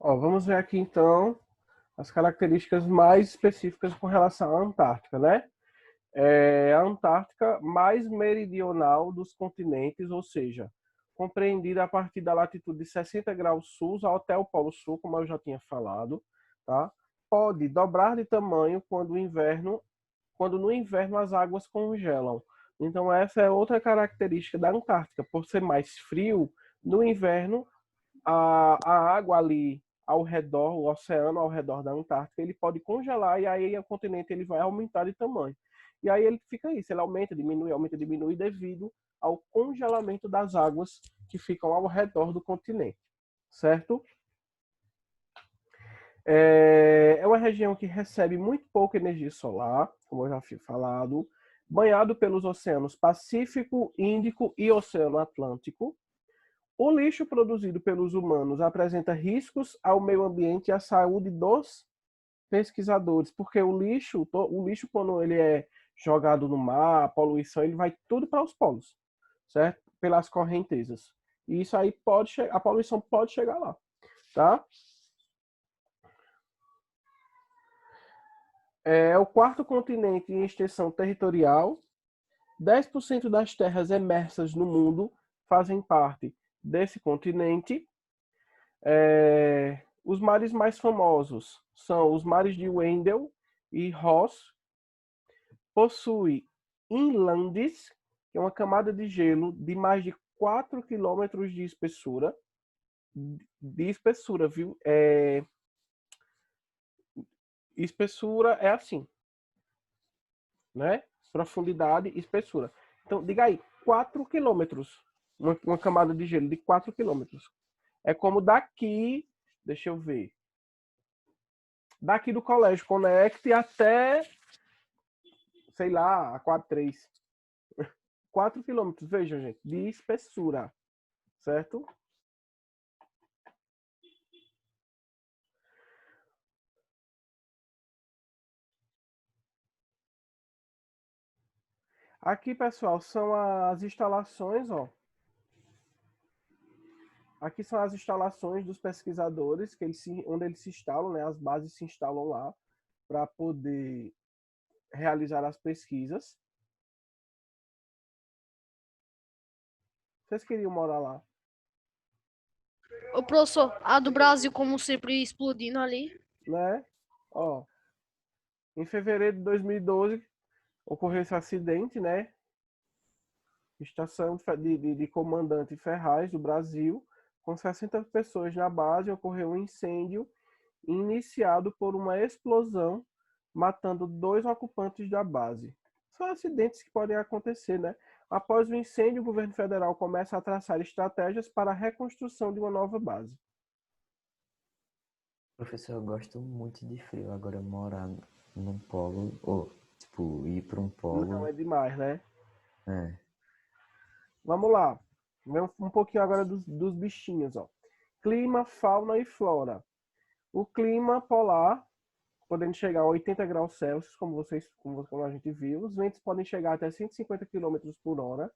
Ó, vamos ver aqui então as características mais específicas com relação à Antártica, né? A Antártica mais meridional dos continentes, ou seja, compreendida a partir da latitude de 60 graus sul até o Polo Sul, como eu já tinha falado, tá? Pode dobrar de tamanho quando no inverno as águas congelam. Então essa é outra característica da Antártica, por ser mais frio, no inverno a água ali ao redor, o oceano ao redor da Antártica, ele pode congelar e aí o continente ele vai aumentar de tamanho. E aí ele fica isso, ele aumenta, diminui devido ao congelamento das águas que ficam ao redor do continente, certo? É uma região que recebe muito pouca energia solar, como eu já fui falado, banhado pelos oceanos Pacífico, Índico e Oceano Atlântico. O lixo produzido pelos humanos apresenta riscos ao meio ambiente e à saúde dos pesquisadores, porque o lixo quando ele é jogado no mar, a poluição, ele vai tudo para os polos, certo? Pelas correntezas. E isso aí a poluição pode chegar lá, tá? É o quarto continente em extensão territorial. 10% das terras emersas no mundo fazem parte desse continente. Os mares mais famosos são os mares de Wendel e Ross. Possui inlandes, que é uma camada de gelo de mais de 4 quilômetros de espessura. De espessura, viu? Espessura é assim, né? Profundidade e espessura. Então, diga aí, 4 quilômetros. Uma camada de gelo de 4 quilômetros. É como daqui, deixa eu ver, daqui do Colégio Conect até, sei lá, a quadra 3. 4 quilômetros, vejam, gente, de espessura, certo? Aqui, pessoal, são as instalações, ó. Aqui são as instalações dos pesquisadores, onde eles se instalam, né? As bases se instalam lá para poder realizar as pesquisas. Vocês queriam morar lá? Ô, professor, a do Brasil, como sempre, explodindo ali. Né? Ó, em fevereiro de 2012 ocorreu esse acidente, né? Estação de Comandante Ferraz do Brasil, com 60 pessoas na base, ocorreu um incêndio iniciado por uma explosão, matando 2 ocupantes da base. São acidentes que podem acontecer, né? Após o incêndio, o governo federal começa a traçar estratégias para a reconstrução de uma nova base. Professor, eu gosto muito de frio. Agora morar num polo, ou tipo, ir para um Não, polo. é demais, né? É. Vamos lá. Vamos um pouquinho agora dos bichinhos, ó. Clima, fauna e flora. O clima polar, podendo chegar a 80 graus Celsius, como a gente viu. Os ventos podem chegar até 150 quilômetros por hora.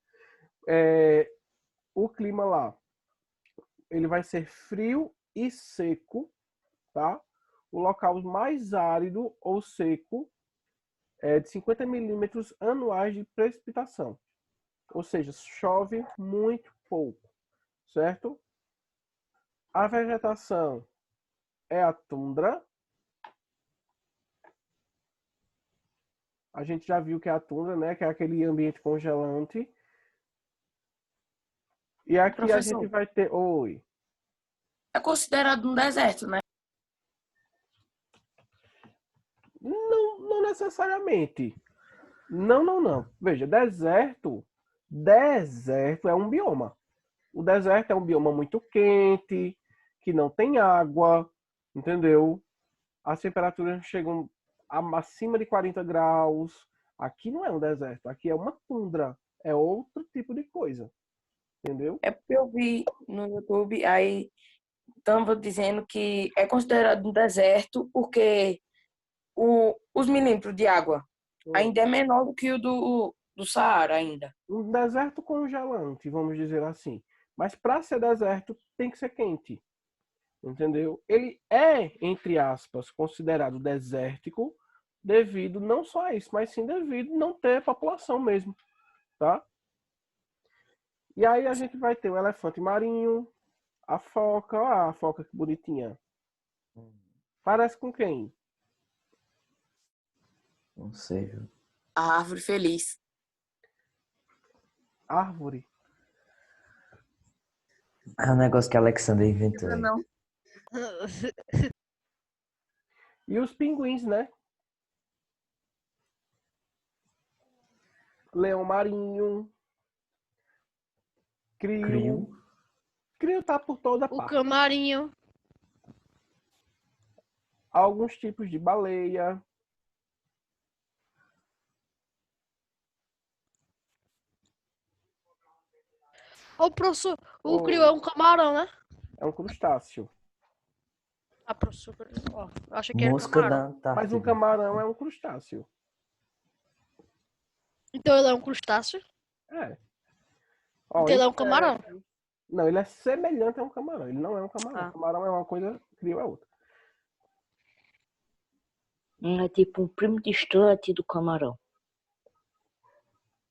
O clima lá, ele vai ser frio e seco, tá? O local mais árido ou seco é de 50 milímetros anuais de precipitação. Ou seja, chove muito pouco, certo? A vegetação é a tundra. A gente já viu que é a tundra, né? Que é aquele ambiente congelante. E aqui a gente Professor, vai ter... Oi. é considerado um deserto, né? Não, não necessariamente. Não, não, não. Veja, deserto é um bioma. O deserto é um bioma muito quente, que não tem água, entendeu? As temperaturas chegam acima de 40 graus. Aqui não é um deserto, aqui é uma tundra. É outro tipo de coisa, entendeu? É porque eu vi no YouTube, aí estava dizendo que é considerado um deserto porque os milímetros de água ainda é menor do que o do Saara ainda. Um deserto congelante, vamos dizer assim. Mas para ser deserto, tem que ser quente. entendeu? Ele é, entre aspas, considerado desértico devido não só a isso, mas sim devido não ter população mesmo, tá? E aí a gente vai ter o elefante marinho, a foca, ó, a foca que bonitinha. Parece com quem? Não sei, viu? A árvore feliz. Árvore. É um negócio que a Alexander inventou aí. Não. E os pinguins, né? Leão marinho. Crio. Crio. Crio tá por toda O parte. camarinho. Alguns tipos de baleia. Ô, professor, o Oi. crio é um camarão, né? É um crustáceo. Ah, professor, ó, eu achei que era Mosca da camarão. Mas um Antártida. camarão é um crustáceo. Então ele é um crustáceo? É. Ó, Então ele é um camarão? insetos. Não, ele é semelhante a um camarão. Ele não é um camarão. Ah. Camarão é uma coisa, crio é outra. É tipo um primo distante do camarão.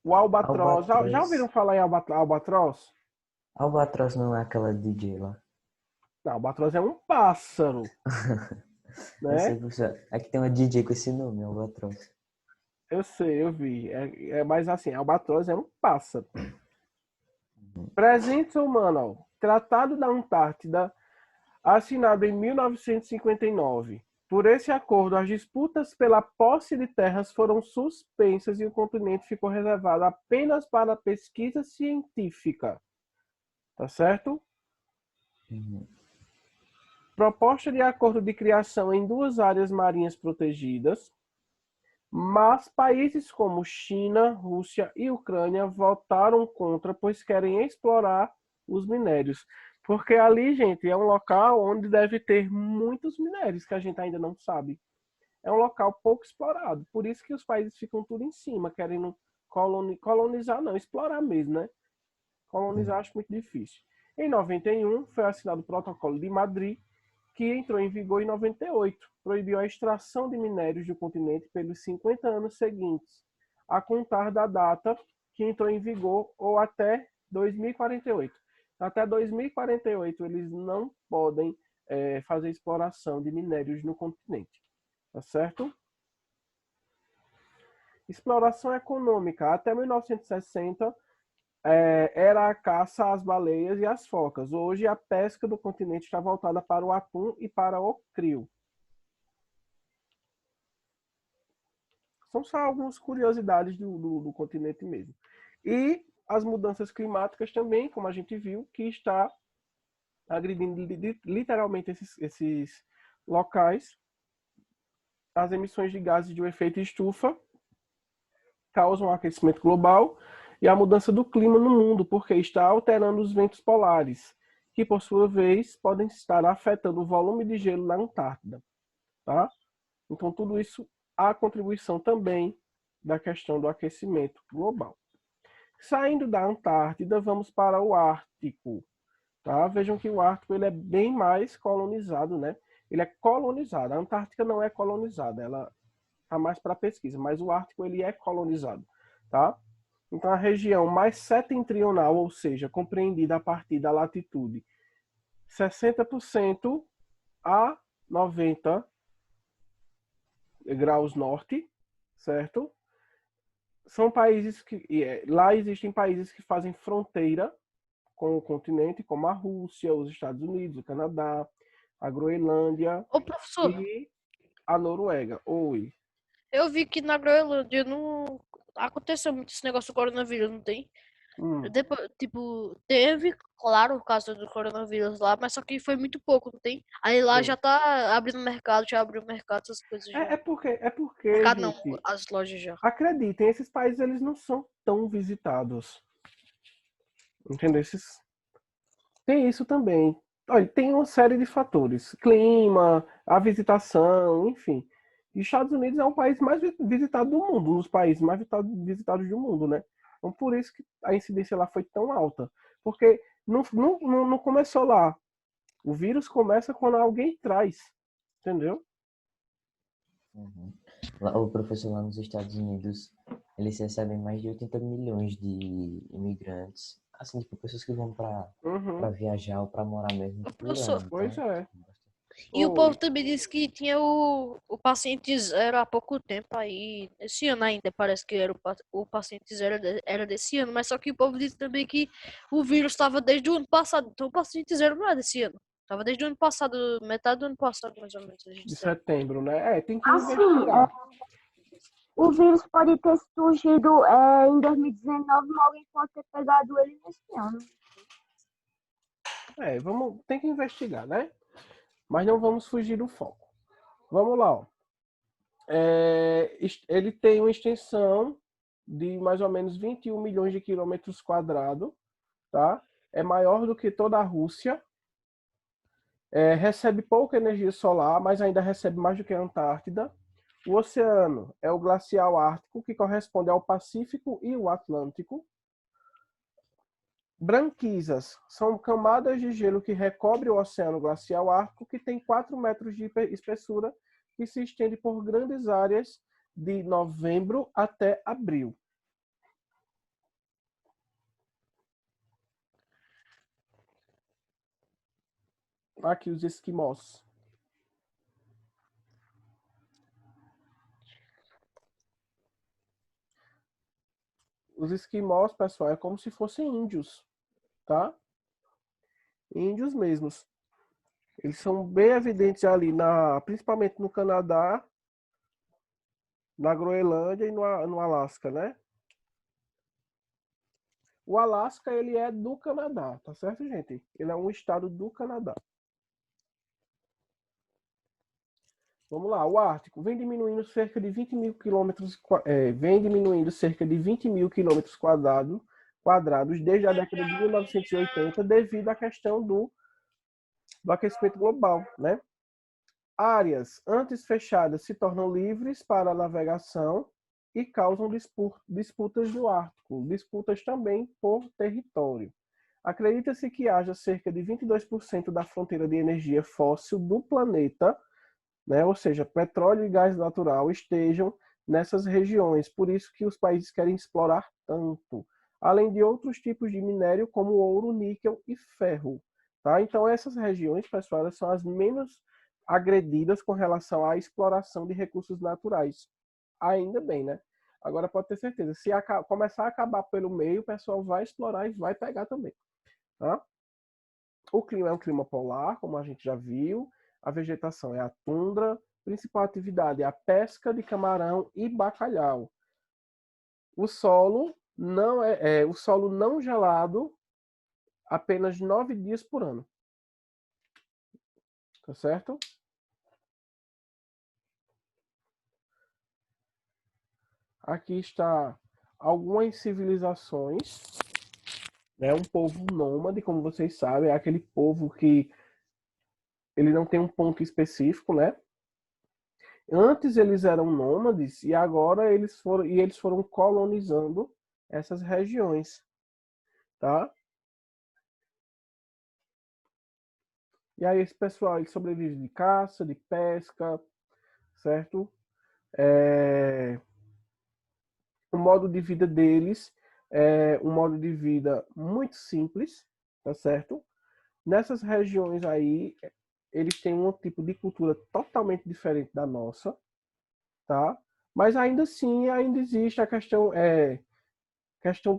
O albatroz. Já Albatroz. ouviram falar em albatroz? Albatroz não é aquela DJ lá. Não, albatroz é um pássaro. Eu Né? sei, professor. Aqui tem uma DJ com esse nome, Albatroz. Eu sei, eu vi. Mas assim, albatroz é um pássaro. Presentes humanos, ó. Tratado da Antártida, assinado em 1959. Por esse acordo, as disputas pela posse de terras foram suspensas e o continente ficou reservado apenas para a pesquisa científica. Tá certo? Uhum. Proposta de acordo de criação em 2 áreas marinhas protegidas, mas países como China, Rússia e Ucrânia votaram contra, pois querem explorar os minérios. Porque ali, gente, é um local onde deve ter muitos minérios que a gente ainda não sabe. É um local pouco explorado. Por isso que os países ficam tudo em cima, querendo colonizar, não, explorar mesmo, né? Colonizar acho muito difícil. Em 91, foi assinado o Protocolo de Madrid, que entrou em vigor em 98. Proibiu a extração de minérios do continente pelos 50 anos seguintes, a contar da data que entrou em vigor ou até 2048. Até 2048, eles não podem fazer exploração de minérios no continente. Tá certo? Exploração econômica. Até 1960, era a caça às baleias e às focas. Hoje, a pesca do continente está voltada para o atum e para o crio. São só algumas curiosidades do continente mesmo. E as mudanças climáticas também, como a gente viu, que está agredindo literalmente esses locais. As emissões de gases de efeito estufa causam aquecimento global e a mudança do clima no mundo, porque está alterando os ventos polares, que por sua vez podem estar afetando o volume de gelo na Antártida. Tá? Então tudo isso há contribuição também da questão do aquecimento global. Saindo da Antártida, vamos para o Ártico. Tá? Vejam que o Ártico ele é bem mais colonizado, né? Ele é colonizado. A Antártica não é colonizada, ela está mais para pesquisa, mas o Ártico ele é colonizado, tá? Então a região mais setentrional, ou seja, compreendida a partir da latitude 60% a 90 graus norte, certo? São países que lá existem países que fazem fronteira com o continente, como a Rússia, os Estados Unidos, o Canadá, a Groenlândia Ô, professor, e a Noruega. Oi. eu vi que na Groenlândia não aconteceu muito esse negócio do coronavírus, não tem? Depois, tipo, teve, claro, por causa do coronavírus lá, mas só que foi muito pouco, não tem? Aí lá Sim. já tá abrindo mercado, já abriu mercado, essas coisas já. É porque, Mercado não, gente, as lojas já. acreditem, esses países eles não são tão visitados. Entendeu? Tem isso também. Olha, tem uma série de fatores. Clima, a visitação, enfim. E Estados Unidos é o país mais visitado do mundo, um dos países mais visitados do mundo, né? Então, por isso que a incidência lá foi tão alta. Porque não começou lá O vírus começa quando alguém traz, entendeu? Uhum. O professor lá nos Estados Unidos, eles recebem mais de 80 milhões de imigrantes, assim, tipo, pessoas que vão para Uhum. viajar ou para morar mesmo Ô, por professor, ano. Pois Então, é. e o povo Oi. também disse que tinha o paciente zero há pouco tempo aí. Esse ano ainda parece que era o paciente zero era desse ano, mas só que o povo disse também que o vírus estava desde o ano passado. Então o paciente zero não é desse ano. Estava desde o ano passado, metade do ano passado, mais ou menos, eles De disseram. setembro, né? Tem que Assim, investigar. o vírus pode ter surgido em 2019, mas alguém pode ter pegado ele nesse ano. Tem que investigar, né? Mas não vamos fugir do foco. Vamos lá, ó. Ele tem uma extensão de mais ou menos 21 milhões de quilômetros quadrados, tá? É maior do que toda a Rússia. Recebe pouca energia solar, mas ainda recebe mais do que a Antártida. O oceano é o glacial ártico, que corresponde ao Pacífico e o Atlântico. Branquisas são camadas de gelo que recobrem o oceano glacial ártico, que tem 4 metros de espessura, que se estende por grandes áreas de novembro até abril. Aqui os esquimós. Os esquimós, pessoal, é como se fossem índios, tá? Índios mesmos. Eles são bem evidentes ali, principalmente no Canadá, na Groenlândia e no Alasca, né? O Alasca, ele é do Canadá, tá certo, gente? Ele é um estado do Canadá. Vamos lá, o Ártico vem diminuindo cerca de 20 mil quilômetros, cerca de 20 mil quilômetros quadrados desde a década de 1980, devido à questão do aquecimento global, né? Áreas antes fechadas se tornam livres para a navegação e causam disputas no Ártico, disputas também por território. Acredita-se que haja cerca de 22% da fronteira de energia fóssil do planeta, né, ou seja, petróleo e gás natural, estejam nessas regiões. Por isso que os países querem explorar tanto, além de outros tipos de minério como ouro, níquel e ferro. Tá? Então, essas regiões, pessoal, elas são as menos agredidas com relação à exploração de recursos naturais. Ainda bem, né? Agora pode ter certeza, se começar a acabar pelo meio, o pessoal vai explorar e vai pegar também. Tá? O clima é um clima polar, como a gente já viu. A vegetação é a tundra. Principal atividade é a pesca de camarão e bacalhau. O solo não gelado, apenas 9 dias por ano. Tá certo? Aqui está algumas civilizações, né? Um povo nômade, como vocês sabem, é aquele povo que ele não tem um ponto específico, né? Antes eles eram nômades e agora eles foram colonizando essas regiões, tá? E aí esse pessoal ele sobrevive de caça, de pesca, certo? O modo de vida deles é um modo de vida muito simples, tá certo? Nessas regiões aí, eles têm um tipo de cultura totalmente diferente da nossa, tá? Mas ainda assim, ainda existe a questão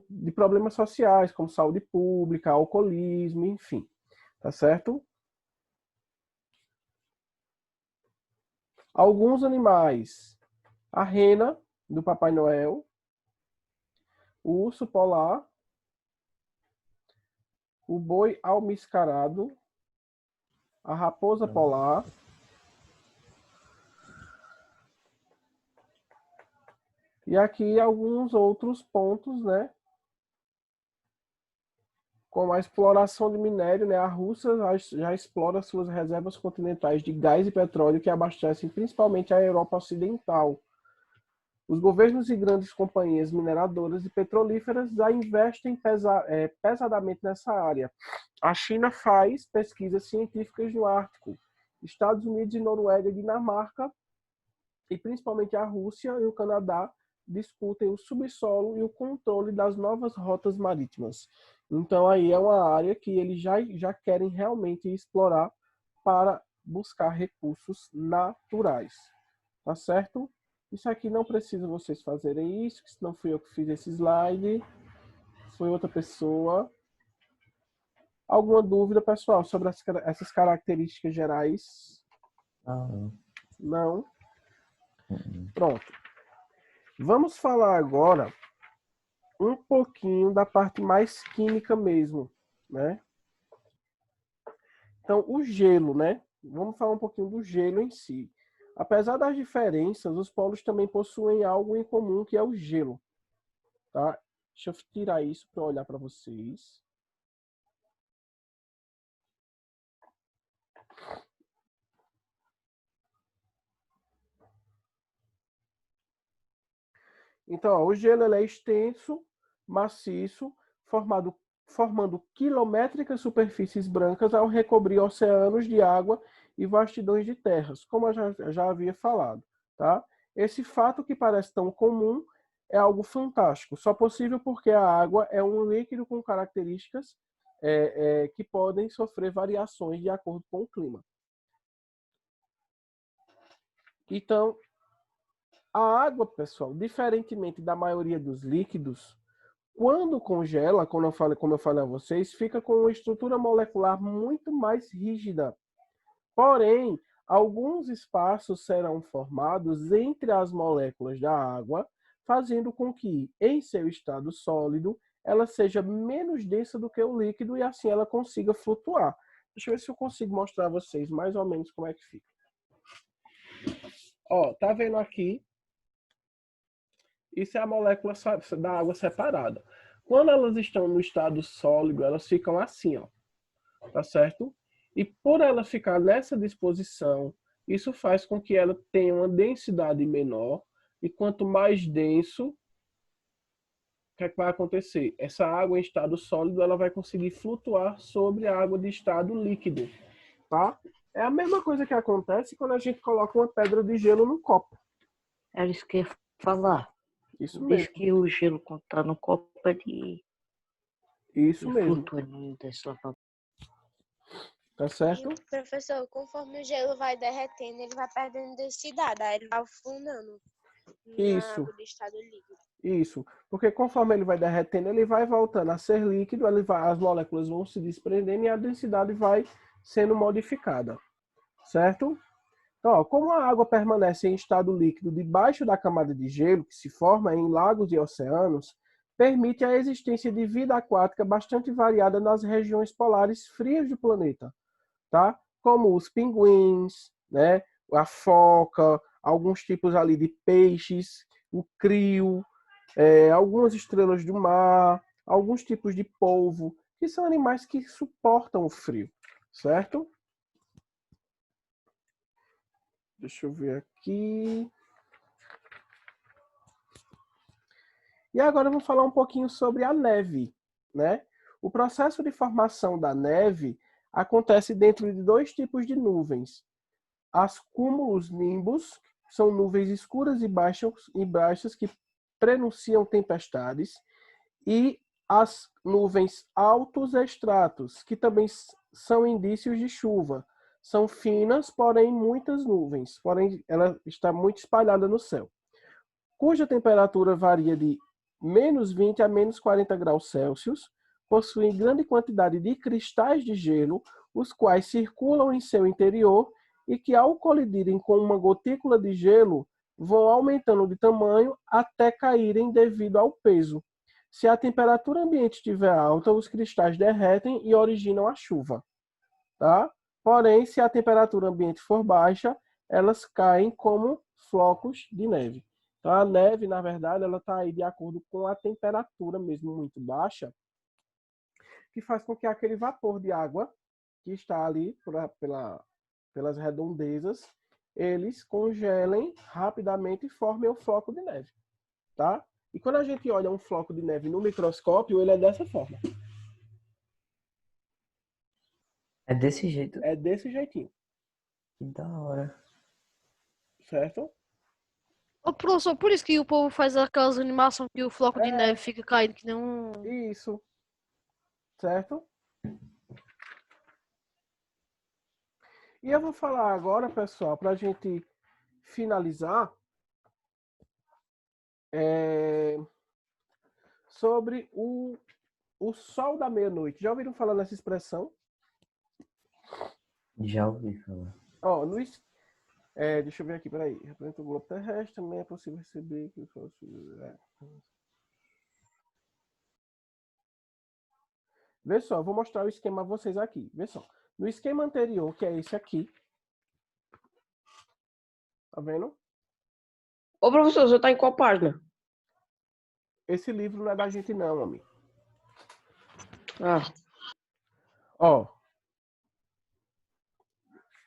de problemas sociais, como saúde pública, alcoolismo, enfim, tá certo? Alguns animais, a rena do Papai Noel, o urso polar, o boi almiscarado, a raposa polar, e aqui alguns outros pontos, né? Como a exploração de minério, né? A Rússia já explora suas reservas continentais de gás e petróleo que abastecem principalmente a Europa Ocidental. Os governos e grandes companhias mineradoras e petrolíferas já investem pesadamente nessa área. A China faz pesquisas científicas no Ártico. Estados Unidos e Noruega e Dinamarca, e principalmente a Rússia e o Canadá, discutem o subsolo e o controle das novas rotas marítimas. Então, aí é uma área que eles já querem realmente explorar para buscar recursos naturais. Tá certo? Isso aqui não precisa vocês fazerem isso, que não fui eu que fiz esse slide, foi outra pessoa. Alguma dúvida, pessoal, sobre essas características gerais? Não. Não? Pronto. Vamos falar agora um pouquinho da parte mais química mesmo, né? Então, o gelo, né? Vamos falar um pouquinho do gelo em si. Apesar das diferenças, os polos também possuem algo em comum, que é o gelo, tá? Deixa eu tirar isso para olhar para vocês. Então, ó, o gelo ele é extenso, maciço, formando quilométricas superfícies brancas ao recobrir oceanos de água e vastidões de terras, como eu já havia falado. Tá? Esse fato que parece tão comum é algo fantástico, só possível porque a água é um líquido com características que podem sofrer variações de acordo com o clima. Então, a água, pessoal, diferentemente da maioria dos líquidos, quando congela, como eu falei a vocês, fica com uma estrutura molecular muito mais rígida. Porém, alguns espaços serão formados entre as moléculas da água, fazendo com que, em seu estado sólido, ela seja menos densa do que o líquido e assim ela consiga flutuar. Deixa eu ver se eu consigo mostrar a vocês mais ou menos como é que fica. Ó, tá vendo aqui? Isso é a molécula da água separada. Quando elas estão no estado sólido, elas ficam assim, ó. Tá certo? E por ela ficar nessa disposição, isso faz com que ela tenha uma densidade menor. E quanto mais denso, o que é que vai acontecer? Essa água em estado sólido, ela vai conseguir flutuar sobre a água de estado líquido, tá? É a mesma coisa que acontece quando a gente coloca uma pedra de gelo no copo. Era isso que eu ia falar. Isso Diz mesmo. que o gelo, quando tá no copo, ele Isso mesmo. flutua, não desce lá pra... Tá certo? E, professor, conforme o gelo vai derretendo, ele vai perdendo densidade, aí ele vai afundando na Isso. água de estado líquido. Isso, porque conforme ele vai derretendo, ele vai voltando a ser líquido, as moléculas vão se desprendendo e a densidade vai sendo modificada, certo? Então, ó, como a água permanece em estado líquido debaixo da camada de gelo, que se forma em lagos e oceanos, permite a existência de vida aquática bastante variada nas regiões polares frias do planeta, tá? Como os pinguins, né? A foca, alguns tipos ali de peixes, o crio, algumas estrelas do mar, alguns tipos de polvo, que são animais que suportam o frio, certo? Deixa eu ver aqui. E agora eu vou falar um pouquinho sobre a neve, né? O processo de formação da neve acontece dentro de dois tipos de nuvens. As cúmulos nimbus são nuvens escuras e baixas que prenunciam tempestades, e as nuvens altos estratos, que também são indícios de chuva. São finas, porém muitas nuvens, porém ela está muito espalhada no céu, cuja temperatura varia de menos 20 a menos 40 graus Celsius, possuem grande quantidade de cristais de gelo, os quais circulam em seu interior e que, ao colidirem com uma gotícula de gelo, vão aumentando de tamanho até caírem devido ao peso. Se a temperatura ambiente estiver alta, os cristais derretem e originam a chuva, tá? Porém, se a temperatura ambiente for baixa, elas caem como flocos de neve. Então, a neve, na verdade, ela está aí de acordo com a temperatura mesmo muito baixa, que faz com que aquele vapor de água que está ali pelas redondezas, eles congelem rapidamente e formem o floco de neve, tá? E quando a gente olha um floco de neve no microscópio, ele é dessa forma. É desse jeito? É desse jeitinho, Que da hora. certo? Ô, professor, por isso que o povo faz aquelas animações que o floco de É. neve fica caindo que nem um... Isso, certo? E eu vou falar agora, pessoal, para a gente finalizar, sobre o sol da meia-noite. Já ouviram falar nessa expressão? Já ouvi falar. Ó, deixa eu ver aqui, peraí. Representa o globo terrestre, também é possível receber que o sol... Vê só, eu vou mostrar o esquema a vocês aqui. Vê só. No esquema anterior, que é esse aqui, tá vendo? Ô, professor, você tá em qual página? Esse livro não é da gente não, amigo. Ah, Ó,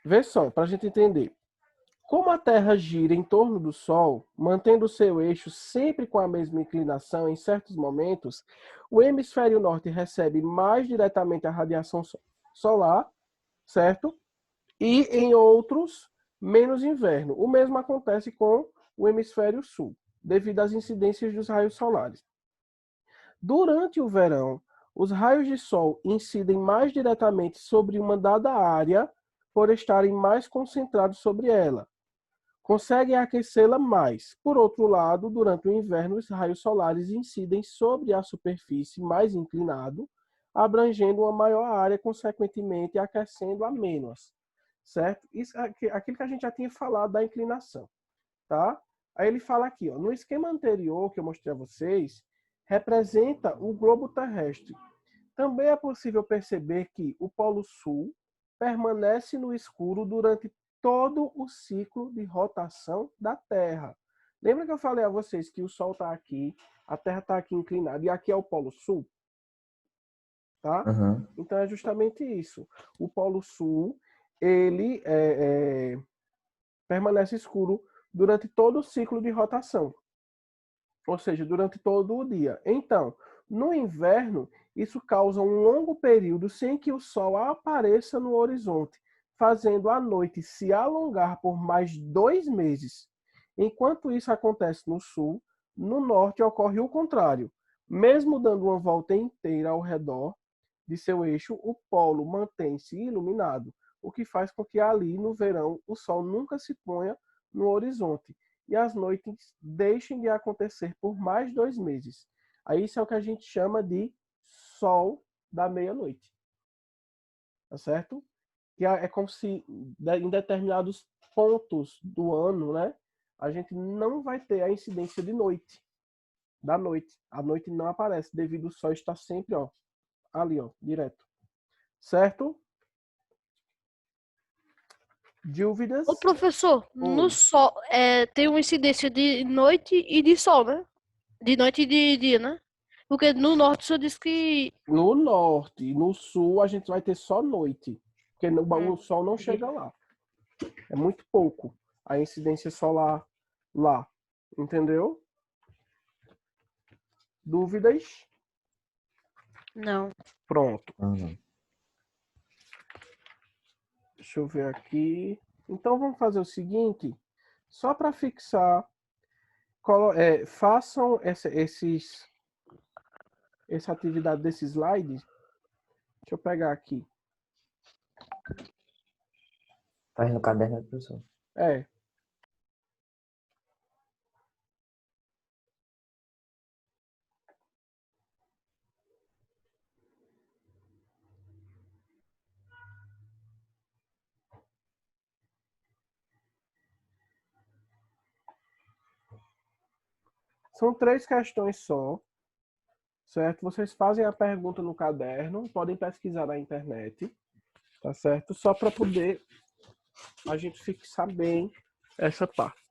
vê só, pra gente entender. Como a Terra gira em torno do Sol, mantendo seu eixo sempre com a mesma inclinação em certos momentos, o hemisfério norte recebe mais diretamente a radiação solar, certo? E em outros, menos inverno. O mesmo acontece com o hemisfério sul, devido às incidências dos raios solares. Durante o verão, os raios de sol incidem mais diretamente sobre uma dada área por estarem mais concentrados sobre ela. Conseguem aquecê-la mais. Por outro lado, durante o inverno, os raios solares incidem sobre a superfície mais inclinado, abrangendo uma maior área, consequentemente aquecendo a menos. Certo? Isso, aquilo que a gente já tinha falado da inclinação. Tá? Aí ele fala aqui, ó, no esquema anterior que eu mostrei a vocês, representa o globo terrestre. Também é possível perceber que o Polo Sul permanece no escuro durante todo o ciclo de rotação da Terra. Lembra que eu falei a vocês que o Sol está aqui, a Terra está aqui inclinada e aqui é o Polo Sul? Tá? Uhum. Então é justamente isso. O Polo Sul, ele permanece escuro durante todo o ciclo de rotação. Ou seja, durante todo o dia. Então, no inverno, isso causa um longo período sem que o Sol apareça no horizonte, fazendo a noite se alongar por mais 2 meses. Enquanto isso acontece no sul, no norte ocorre o contrário. Mesmo dando uma volta inteira ao redor de seu eixo, o polo mantém-se iluminado, o que faz com que ali, no verão, o Sol nunca se ponha no horizonte e as noites deixem de acontecer por mais 2 meses. Aí isso é o que a gente chama de sol da meia-noite. Tá certo? Que é como se em determinados pontos do ano, né, a gente não vai ter a incidência de noite, da noite. A noite não aparece devido ao sol estar sempre, ó, ali, ó, direto. Certo? Dúvidas? Ô, professor, no Oi. sol, tem uma incidência de noite e de sol, né? De noite e de dia, né? Porque no norte o senhor disse que... No norte, no sul, a gente vai ter só noite, porque o sol não chega lá. É muito pouco a incidência solar lá. Entendeu? Dúvidas? Não. Pronto. Uhum. Deixa eu ver aqui. Então vamos fazer o seguinte, só para fixar, façam essa atividade desses slides. Deixa eu pegar aqui. Faz no caderno, né, professor? É. São 3 questões só, certo? Vocês fazem a pergunta no caderno, podem pesquisar na internet, tá certo? Só para poder a gente fixar bem essa parte.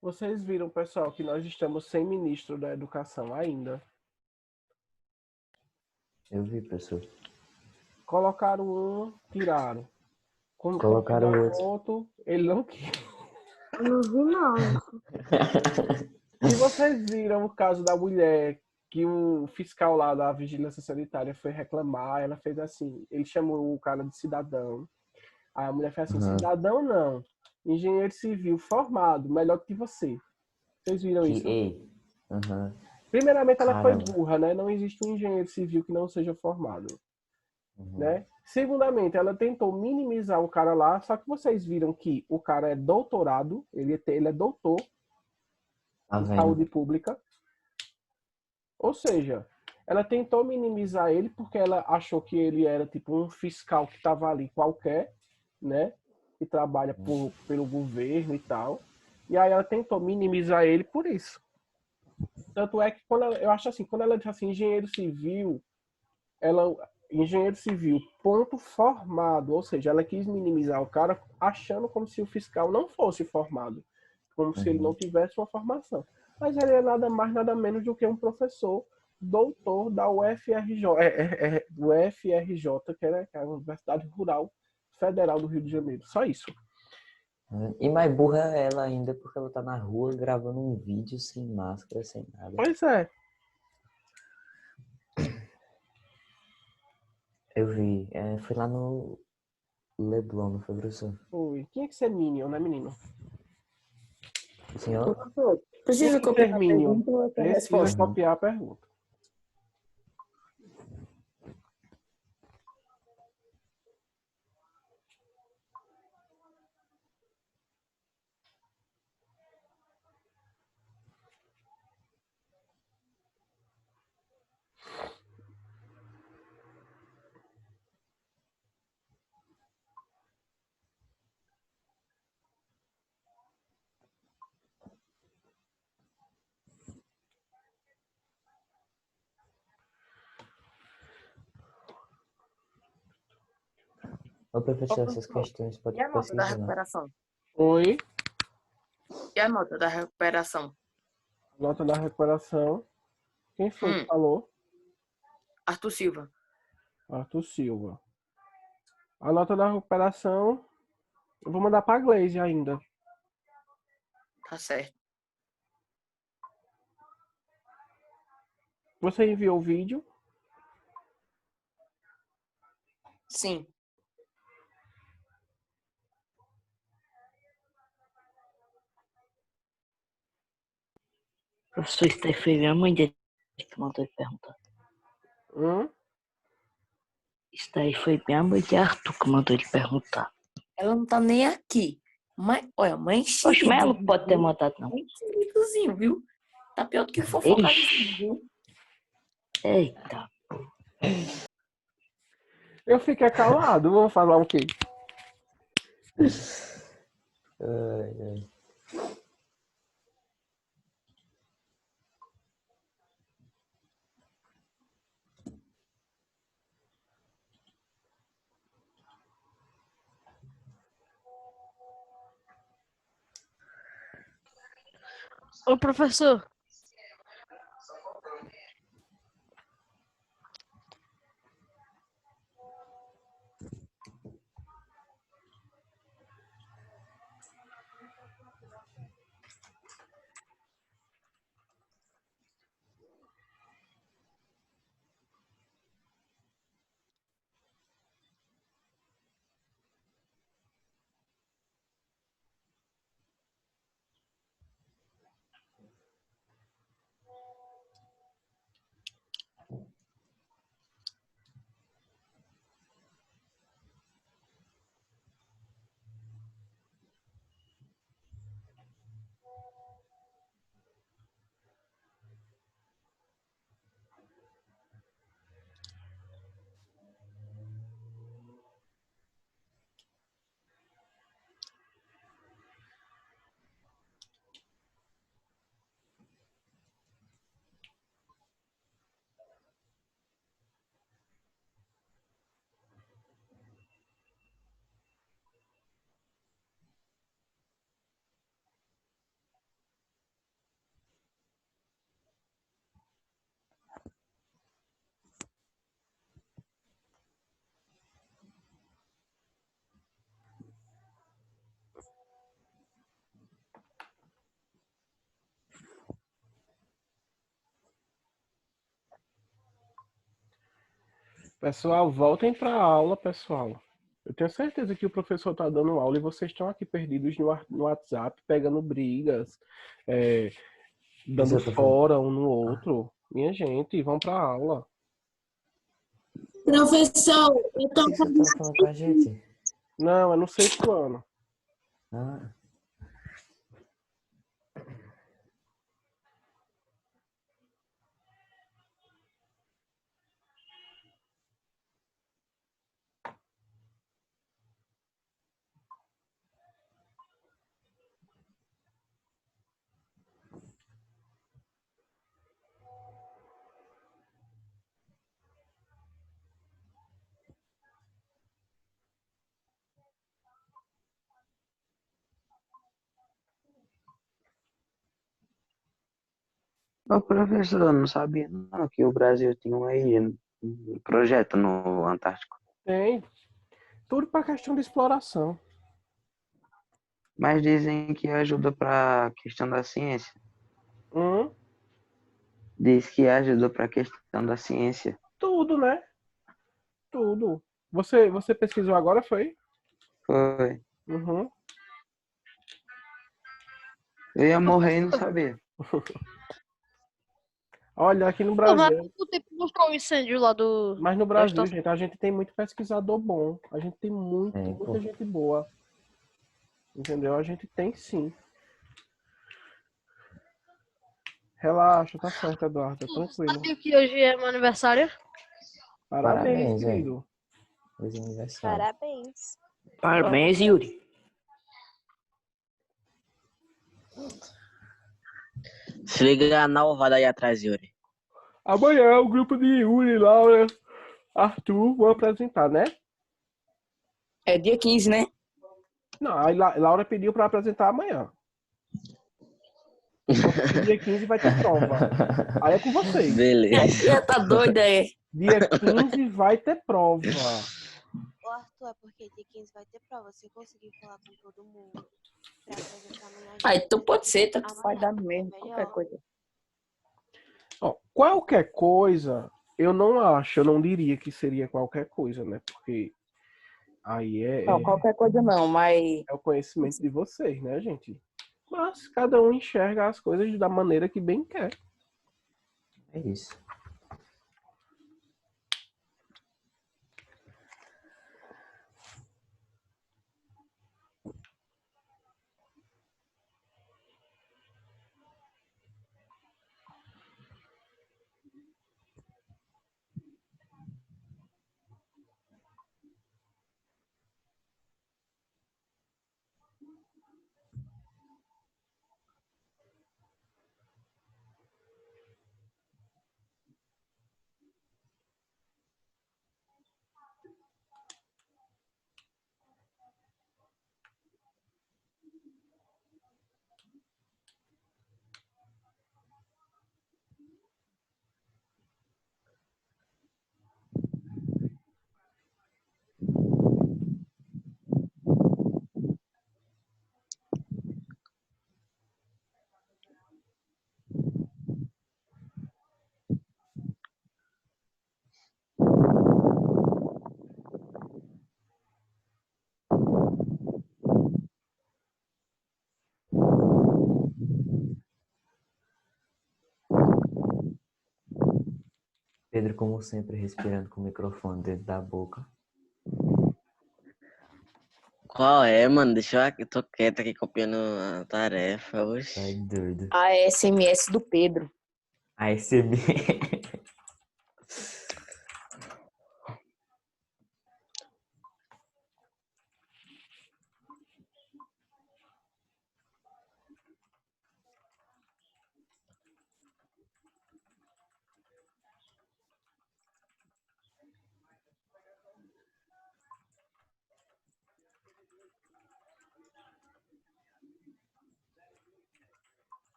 Vocês viram, pessoal, que nós estamos sem ministro da Educação ainda. Eu vi, professor. Colocaram um, tiraram. Quando Colocaram convidaram outro. outro, ele não quis. Não vi, não. Isso. E vocês viram o caso da mulher que um fiscal lá da Vigilância Sanitária foi reclamar, ela fez assim, ele chamou o cara de cidadão. Aí a mulher fez assim, Aham. cidadão não, engenheiro civil formado, melhor do que você. Vocês viram Que, isso? ei. Aham. Primeiramente, ela foi Caramba. burra, né? Não existe um engenheiro civil que não seja formado, Uhum. né? Segundamente, ela tentou minimizar o cara lá, só que vocês viram que o cara é doutorado, ele é doutor Tá em vendo? saúde pública. Ou seja, ela tentou minimizar ele porque ela achou que ele era tipo um fiscal que estava ali qualquer, né? Que trabalha pelo governo e tal. E aí ela tentou minimizar ele por isso. Tanto é que eu acho assim, quando ela diz assim, engenheiro civil, ponto formado, ou seja, ela quis minimizar o cara achando como se o fiscal não fosse formado, como se ele não Uhum. tivesse uma formação. Mas ele é nada mais, nada menos do que um professor doutor da UFRJ, do UFRJ, que é a Universidade Rural Federal do Rio de Janeiro. Só isso. E mais burra é ela ainda porque ela tá na rua gravando um vídeo sem máscara, sem nada. Pois é. Eu vi. Foi lá no Leblon, não foi, professor? Oi. Tinha que ser Minion, né, menino? O senhor? Professor, Tinha precisa que ser copiar a Minion. pergunta ou é a Precisa resposta? Uhum. copiar a pergunta. Ô, Ô, professor, essas professor, questões pode e a nota da pesquisar. recuperação? Oi. E a nota da recuperação? Nota da recuperação. Quem foi que Hum, falou? Arthur Silva. Arthur Silva. A nota da recuperação, eu vou mandar para a Glaze ainda. Tá certo. Você enviou o vídeo? Sim. Professor, isso daí foi minha mãe dele que mandou ele perguntar. Isso daí foi minha mãe de Arthur que mandou ele perguntar. Ela não tá nem aqui. Mas, olha, mãe Oxe, mas ela enxeridozinho, pode ter viu? mandado, não. Mãe enxeridozinho, viu? Tá pior do que fofocar de filho, Ixi, viu? eita. Eu fiquei calado, vou falar o quê? Ai, ai. Ô, professor, Pessoal, voltem para a aula, pessoal. Eu tenho certeza que o professor está dando aula e vocês estão aqui perdidos no WhatsApp, pegando brigas, dando Professor, fora um no outro. Minha gente, vão para a aula. Professor, eu tô por que você tá falando com a gente? Não, é no 6º ano. Ah, Ô, professor, eu não sabia não que o Brasil tinha uma ilha, um projeto no Antártico. Tem tudo para questão de exploração. Mas dizem que ajuda para a questão da ciência. Hum, Diz que ajuda para a questão da ciência. tudo, né? Tudo. Você pesquisou agora, foi? Foi. Uhum. Eu ia morrer e não sabia. Olha, aqui no Não, mas Brasil. o tempo mostrou o incêndio lá Mas no da Brasil, estação. gente, a gente tem muito pesquisador bom. A gente tem muita pô. gente boa. Entendeu? A gente tem sim. Relaxa, tá certo, Eduardo. Tranquilo. Sabia que hoje é meu aniversário? Parabéns, Parabéns, velho. querido. Feliz aniversário. Parabéns. Parabéns, Yuri. Se liga na ovada aí atrás, Yuri. Amanhã o grupo de Yuri, Laura, Arthur vão apresentar, né? É dia 15, né? Não, a Laura pediu para apresentar amanhã. Porque dia 15 vai ter prova. Aí é com vocês. Beleza. Já tá doida, é? Dia 15 vai ter prova. Ô, Arthur, é porque dia 15 vai ter prova. Se eu conseguir falar com todo mundo pra apresentar amanhã. Ah, então pode ser, tanto Amanhã, faz dar mesmo, melhor. qualquer coisa. Ó, qualquer coisa, eu não diria que seria qualquer coisa, né? Porque aí Não, qualquer coisa não, mas é o conhecimento de vocês, né, gente? Mas cada um enxerga as coisas da maneira que bem quer. É isso. Pedro, como sempre, respirando com o microfone dentro da boca. Qual é, mano? Deixa eu aqui, tô quieto aqui copiando a tarefa. Tá Oxi. doido. a SMS do Pedro. A SB.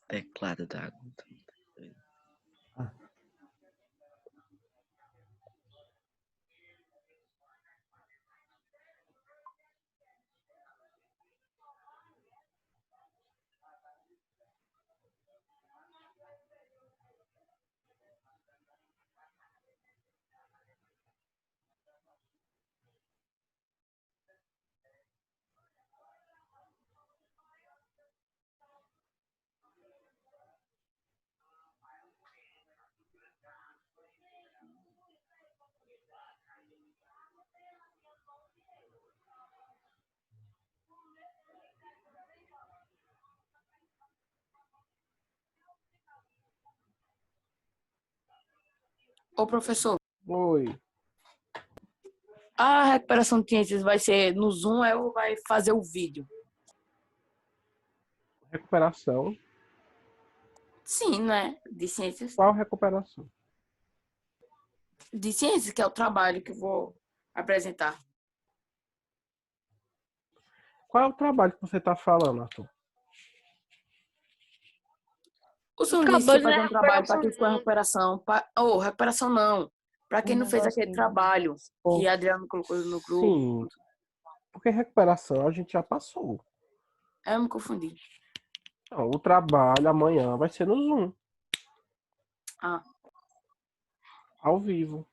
Teclado d'água. Ô, professor, Oi. a recuperação de ciências vai ser no Zoom ou vai fazer o vídeo? Recuperação. Sim, né? De ciências. Qual recuperação? De ciências, que é o trabalho que eu vou apresentar. Qual é o trabalho que você está falando, Arthur? O senhor disse que ia Trabalho não fazer é um trabalho para recuperação, quem fez não. recuperação. Recuperação não. Para quem não fez aquele trabalho que Adriano colocou no grupo. Sim, porque recuperação a gente já passou. Eu me confundi. Então, o trabalho amanhã vai ser no Zoom, Ah, ao vivo.